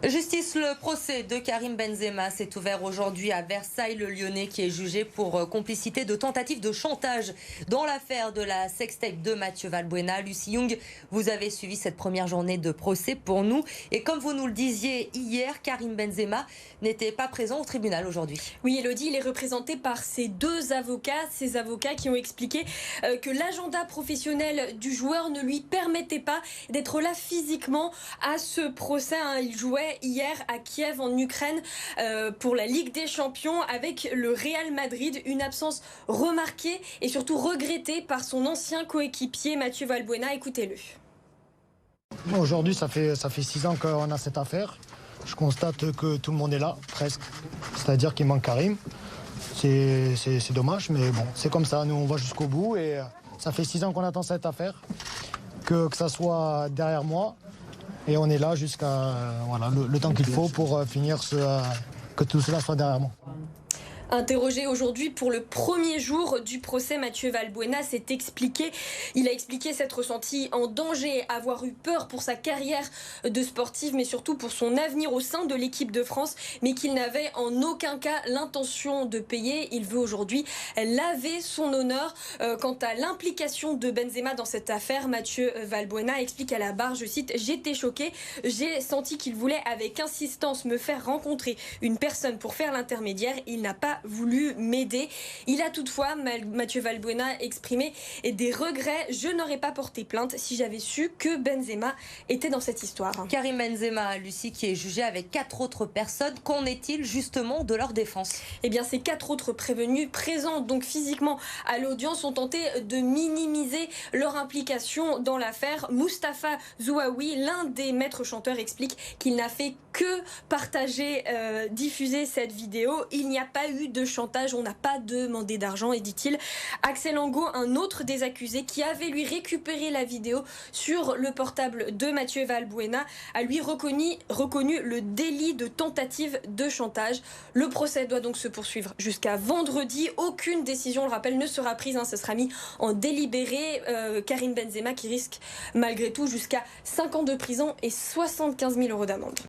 Justice, le procès de Karim Benzema s'est ouvert aujourd'hui à Versailles. Le Lyonnais qui est jugé pour complicité de tentative de chantage dans l'affaire de la sextape de Mathieu Valbuena. Lucie Young, vous avez suivi cette première journée de procès pour nous. Et comme vous nous le disiez hier, Karim Benzema n'était pas présent au tribunal aujourd'hui. Oui, Elodie, il est représenté par ses deux avocats. Ces avocats qui ont expliqué que l'agenda professionnel du joueur ne lui permettait pas d'être là physiquement à ce procès. Il jouait hier à Kiev en Ukraine pour la Ligue des Champions avec le Real Madrid. Une absence remarquée et surtout regrettée par son ancien coéquipier Mathieu Valbuena. Écoutez-le. Aujourd'hui, ça fait 6 ans qu'on a cette affaire. Je constate que tout le monde est là, presque. C'est-à-dire qu'il manque Karim. C'est dommage, mais bon, c'est comme ça. Nous, on va jusqu'au bout et ça fait 6 ans qu'on attend cette affaire. Que ça soit derrière moi. Et on est là jusqu'à le temps qu'il faut pour finir que tout cela soit derrière moi. Interrogé aujourd'hui pour le premier jour du procès, Mathieu Valbuena s'est expliqué. Il a expliqué s'être ressenti en danger, avoir eu peur pour sa carrière de sportif, mais surtout pour son avenir au sein de l'équipe de France, mais qu'il n'avait en aucun cas l'intention de payer. Il veut aujourd'hui laver son honneur. Quant à l'implication de Benzema dans cette affaire, Mathieu Valbuena explique à la barre, je cite, « J'étais choqué, j'ai senti qu'il voulait avec insistance me faire rencontrer une personne pour faire l'intermédiaire. Il n'a pas voulu m'aider. » Il a toutefois, Mathieu Valbuena, exprimé des regrets. « Je n'aurais pas porté plainte si j'avais su que Benzema était dans cette histoire. » Karim Benzema, Lucie, qui est jugé avec 4 autres personnes. Qu'en est-il justement de leur défense? Eh bien, ces 4 autres prévenus présents donc physiquement à l'audience ont tenté de minimiser leur implication dans l'affaire. Mustapha Zouaoui, l'un des maîtres chanteurs, explique qu'il n'a fait que partager, diffuser cette vidéo. Il n'y a pas eu de chantage, on n'a pas demandé d'argent, et dit-il. Axel Angot, un autre des accusés qui avait lui récupéré la vidéo sur le portable de Mathieu Valbuena, a lui reconnu le délit de tentative de chantage. Le procès doit donc se poursuivre jusqu'à vendredi. Aucune décision, on le rappelle, ne sera prise. Ce sera mis en délibéré. Karim Benzema qui risque malgré tout jusqu'à 5 ans de prison et 75 000 € d'amende.